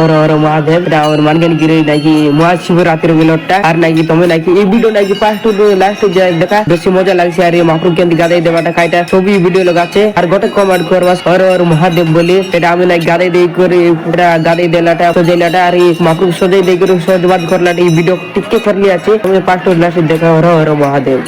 और महादेव और मानगनगिरी नाकि महाशिवरात्रि बेलटा और नाकि तुम्हें नाकि এই ভিডিও নাকি ফার্স্ট টু লাস্ট দেখা বেশি মজা লাগছে আর মাহফুজ কেন গাদাই দেবাটা কাইটা ছবি ভিডিও লাগাচ্ছে আর গোটে কমেন্ট করবা और महादेव বলি এটা আমি নাকি গাদাই দেই করে এটা গাদাই দেলাটা সজাইলাটা আর মাহফুজ সজাই দেই করে সজবাদ করলাটা এই ভিডিও টিকটক করলি আছে তুমি ফার্স্ট টু লাস্ট দেখা और महादेव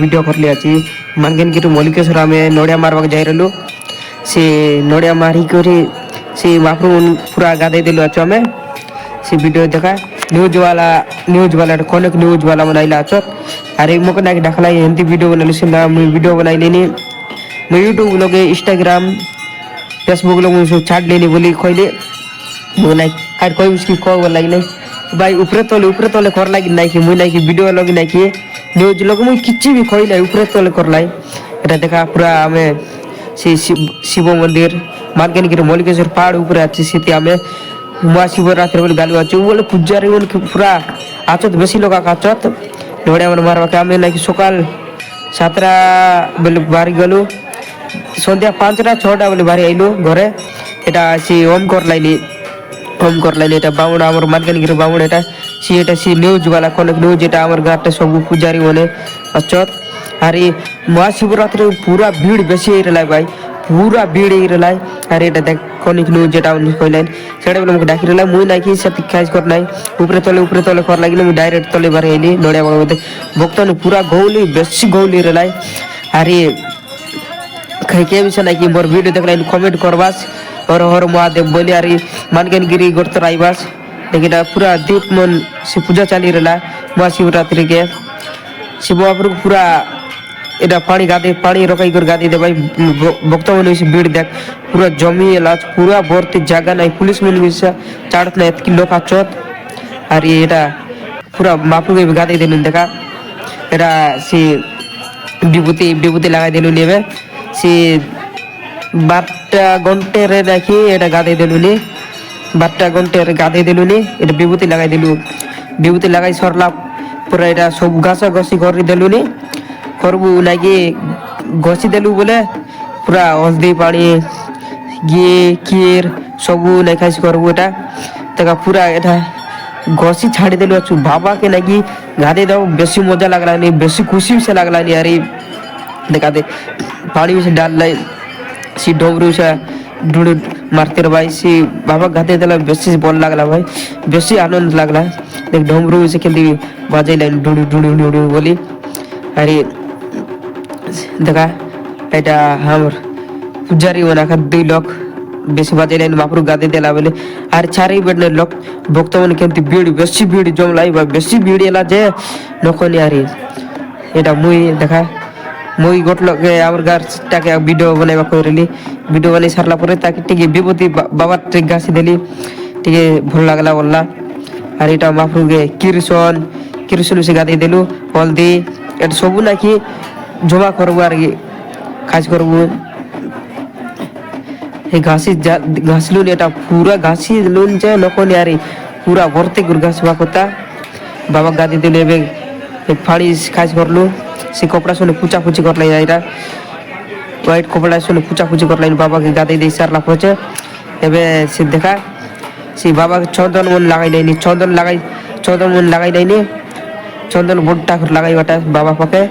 वीडियो कर लिया मानगनगिरी मल्लिकेश्वर आम नड़िया मारवा जा रही से नड़िया मारिक से महाप्रभु पूरा गाधे देलु अच्छो आम से वीडियो देखा न्यूज वाला कनेक न्यूज वाला बनाइला अच्छो अरे मोक ना डाकला हिंदी वीडियो बनलु से मुझे वीडियो बनाइले मैं यूट्यूब लोग इंस्टाग्राम फेसबुक लोग सब छाड़ लेनी बोली कहले ना कह उसकी कह लगे भाई ऊपर तले कर लगे ना कि मुझे ना कि वीडियो लगे ना कि न्यूज लोग मुझे किसी भी कहला ऊपर तले कर लाई এটা দেখা পুরা আমি সেই শিব মন্দির মানগনগিরি মল্লিকেশ্বর পাহাড় উপরে আছে সেটি আমি মহাশিবরাত্রি বলে গালু আছে বলে পূজারি পুরা আচত বেশি লোক আচত নড়িয়া মানে মারবাকে আমি নাকি সকাল 7টা বেলে বাড়ি গেলু সন্ধ্যা 5টা 6টা বেলে বাড়ি আইলু ঘরে এটা সে ওম করলাইনি এটা বাউন আমার মানগনগিরি বাউন এটা সে নিউজ वाला कनेक न्यूज এটা আমার গাতে সব পূজারি মানে অচত আর এই মহাশিবরাত্রি পুরা ভিড় বেশি হইরলাই ভাই পুরা ভিড় হইরলাই আর এটা দেখ কনেক न्यूज যেটা উনি কইলেন সেটা বলে আমাকে ডাকি রলাই মুই নাকি সে কাজ কর নাই উপরে তলে কর লাগিলে আমি ডাইরেক্ট তলে বারে আইলি নড়িয়া বাবা ভক্তন পুরা গৌলি বেশি গৌলি রলাই আর এই কে বিষয় নাকি মোর ভিডিও দেখলাই কমেন্ট করবাস और महादेव बोली अरे मानगनगिरी गोट आईबास लेकिन पूरा दीप मन से पूजा चली रहा महाशिवरात्रि के शिव महाप्रभु पूरा এটা পানি গাদে পানি রকাই করে গাদি দে ভাই ভক্ত মনে ভিড় দেখ পুরা জমি এলাচ পুরা ভর্তি জায়গা নাই পুলিশ মনে হইছে চাড়ত না এত লোক আচত আর এটা পুরা মাহপ্রভু গাদি দিলেন দেখা এটা সে বিভূতি লাগাই দিলু নেবে সে 12টা ঘন্টারে দেখি এটা গাদে দিলুনি 12টা ঘন্টারে গাদে দিলুনি এটা বিভূতি লাগাই দিলু বিভূতি লাগাই সরলা পুরা এটা সব গাছা গছি করে দিলুনি করবু নাকি ঘষি দেলু বলে পুরা হলদি পানি গিয়ে ক্ষীর সবু নাখাইছি করবু এটা দেখা পুরা এটা ঘষি ছাড়ি দেলু আছু বাবাকে নাকি গাদে দাও বেশি মজা লাগলানি বেশি খুশি সে লাগলানি আরে দেখা দে পানি সে ডাললাই सी डोबरू से ढूंढ मारते रहे भाई सी बाबा गाते दिला बेसी बल लगला भाई बेसी आनंद लगला देख डोबरू से केंदी बाजे लाइन ढूंढ बोली अरे देखा এটা আমার পূজারি ওনাকে 2 লোক বেশি বাজে লাইন মাহপ্রভু গাতে দিলা বলে আর চারি বেডনে লোক ভক্ত মনে কেমতি ভিড় বেশি ভিড় জমলাই বা বেশি ভিড় এলা যে নকনি আরে এটা মুই দেখা মুই গোটলকে আমার গাছটাকে ভিডিও বানাইবা করিলি ভিডিও বানাই সারলা পরে তাকে টিকে বিভূতি বাবার ট্রিক গাছি দিলি টিকে ভাল লাগলা বললা আর এটা মাহপ্রভুকে কিরসন সে গাদি দিলু হলদি এটা সবু নাকি জমা করবো আর কি কাজ করবো এই ঘাসলুন এটা পুরা ঘাসি লুন যে নকনি আরে পুরা ভর্তি করে ঘাসবা কথা বাবা গাদি দিলে ফাড়ি কাজ করলু से कपड़ा सुने पूछा पूछी कर लाई এটা হোয়াইট কপড়া শুনে पूछा पूछी कर लाई বাবাকে গাদি দেই সারলা পছে এবে সে দেখা সে বাবাকে চন্দন মন লাগাই দেয়নি চন্দন মন লাগাই দেয়নি চন্দন বড়টা করে লাগাইবাটা বাবা পাকে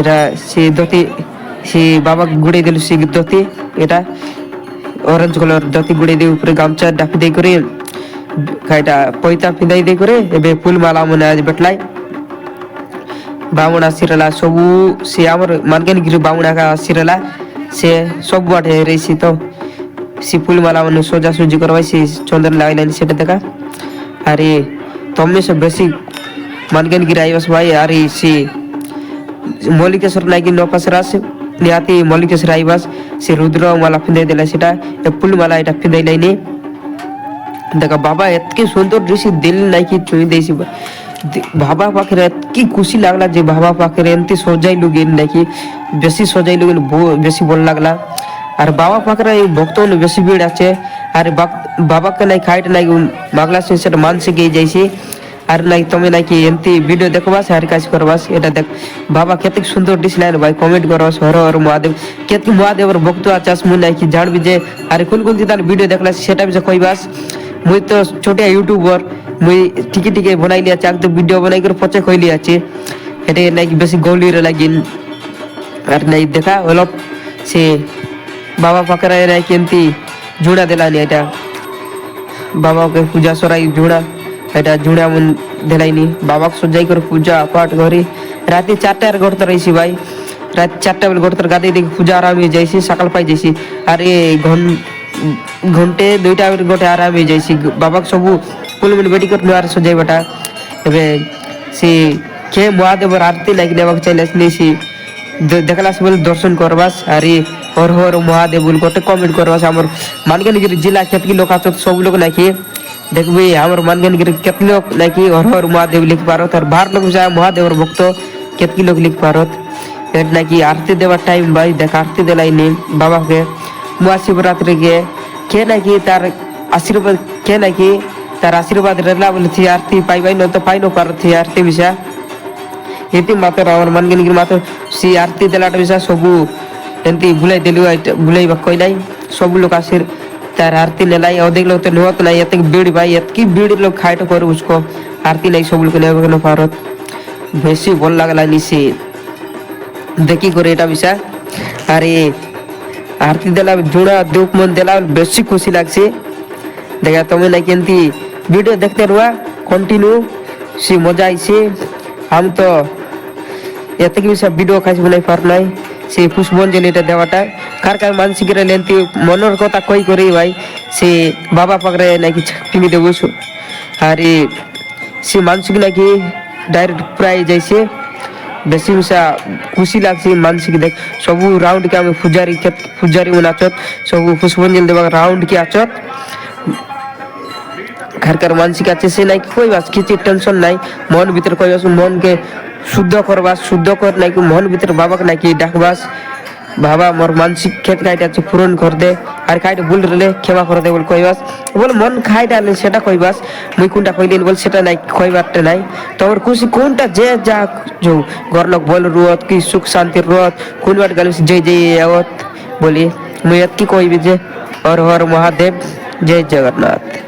এটা সে দতি সে বাবা গুড়ে দিল সে দতি এটা অরেঞ্জ কালার দতি গুড়ে দিয়ে উপরে গামছা ঢাকি দেই করে এটা পয়তা পিঁধাই দেই করে এবে ফুল মালা মনে আজ বেটলাই ବାମୁଣ ଆସିରଲା ସବୁ ସେ ଆମର ମାଲକାନଗିରି ବାମୁଣ ଏକା ଆସିରଲା ସେ ସବୁ ବାଟେ ରହିଛି ତ ସେ ଫୁଲମାଲା ମାନେ ସଜାସୁଜି କରବା ସେ ଚନ୍ଦନ ଲାଗିଲାନି ସେଟା ଦେଖା ଆରେ ତମେ ସେ ବେଶୀ ମାଲକାନଗିରି ଆଇବାସ ଭାଇ ଆରେ ସେ ମଲ୍ଲିକେଶ୍ୱର ନାଇକି ନପାସରା ସେ ନିହାତି ମଲ୍ଲିକେଶ୍ୱର ଆଇବାସ ସେ ରୁଦ୍ର ମାଲା ପିନ୍ଧାଇ ଦେଲା ସେଟା ଏ ଫୁଲମାଲା ଏଟା ପିନ୍ଧାଇ ଲାଇନି ଦେଖ ବାବା ଏତକି ସୁନ୍ଦର ଦିଶି ଦିଲ ନାଇକି ଛୁଇଁ ଦେଇଛି ବାବା ପାଖରେ ଏତକି ଖୁସି লাগলা যে বাবা পাখরে এমতি সজাইলু গেন নাকি বেশি সজাইলু গেন বেশি ভাল লাগলা আর বাবা পাখরে এই ভক্ত বেশি ভিড় আছে আর বাবাকে নাই খাইট নাই মাগলা সে সেটা মানসে গিয়ে যাইছি আর নাই তুমি নাকি এমতি ভিডিও দেখবাস আর কাজ করবাস এটা দেখ বাবা কেতে সুন্দর ডিসলাইন ভাই কমেন্ট করবাস হর হর মহাদেব কেতে মহাদেবর ভক্ত আছাস মুই নাকি জানবি যে আর কোন কোন তার ভিডিও দেখলা সেটা বি কইবাস মুই তো ছোটিয়া ইউটিউবার মুই ঠিকই ঠিকই বনাইলি আছে এক তো ভিডিও বনাই করে পচে কইলি আছে এটা নাকি বেশি গৌলির লাগিন আর নাই দেখা অলপ সে বাবা পাকরা নাকি এমতি জোড়া দিলানি এটা বাবাকে পূজা সরাই জোড়া এটা জোড়া মন দিলাইনি বাবাকে সজাই করে পূজা পাঠ করি রাতে 4টার ঘর তো রইছি ভাই রাত 4টা বেলা ঘর তোর গাদি দেখি পূজা আরাম হয়ে যাইছি সকাল পাই যাইছি আর এ ঘন্টে 2টা বেলা গোটে আরাম হয়ে যাইছি বাবাকে সবু ফুলমুল বেটি করে আর সজাইবাটা এবে সে কে মহাদেবর আরতি লাগি দেবাক চাইলে সে দেখলাস বলে দর্শন করবাস আর হর হর মহাদেব বলে গোটে কমেন্ট করবাস আমার মালকানগিরি জেলা কেতকি লোক আছে সব লোক নাকি দেখবি আমার মালকানগিরি কেতকি লোক নাকি হর হর মহাদেব লিখি পারত আর বাহার লোক যায় মহাদেবর ভক্ত কেতকি লোক লিখি পারত এর নাকি আরতি দেওয়ার টাইম ভাই দেখ আরতি দেলাইনি বাবাকে মহাশিবরাত্রি কে কে নাকি তার আশীর্বাদ কে নাকি তার আশীর্বাদ রেলা বলে থি আরতি পাইবাই না তো পাই না পার থি আরতি বিষা এটি মাত্র আমার মানগিনগির মাত্র সে আরতি দেলাটা বিষা সবু এমতি ভুলাই দেলু ভুলাইবা কই নাই সবু লোক আসির তার আরতি নেলাই অধিক লোক তো নেওয়াত নাই এত ভিড় ভাই এতকি ভিড় লোক খাইটো করে উসকো আরতি নাই সবু লোক নেবে কেন পারত বেশি ভাল লাগলা নিছি দেখি করে এটা বিষা আরে আরতি দেলা জোড়া দুঃখ মন দেলা বেশি খুশি লাগছে দেখা তুমি নাকি এমতি ভিডিও দেখতে রুয়া কন্টিনিউ সে মজা আইছে আমি তো এতকি সব ভিডিও খাইছি বলে পার নাই সে পুষ্পাঞ্জলি এটা দেওয়াটা কার কার মানসিক লেনতি মনের কথা কই করি ভাই সে বাবা পাকরে নাকি কিনে দেবো আর সে মানসিক নাকি ডাইরেক্ট প্রায় যাইছে বেশি মিশা খুশি লাগছে মানসিক দেখ সবু রাউন্ড কে আমি পূজারি নাচত সবু পুষ্পাঞ্জলি দেবা রাউন্ড কি আচত ঘরকার মানসিক আছে সে নাই কইবাস কিছু টেনশন নাই মন ভিতরে কইবাস মনকে শুদ্ধ করবাস শুদ্ধ কর নাকি মন ভিতরে বাবাকে নাকি ডাকবাস বাবা মোর মানসিক ক্ষেত খাইটা আছে পূরণ কর দে আর খাইটা ভুল রেলে ক্ষমা করে দে বল কইবাস বল মন খাইটা সেটা কইবাস মুই কোনটা কইলেন বল সেটা নাই কইবারটা নাই তোর খুশি কোনটা যে যা जो घर लोग बोल रुआत की सुख शांति रुआत कोन बात गल जय जय आवत बोली मुई की कोई भी जे हर हर महादेव जय जगन्नाथ।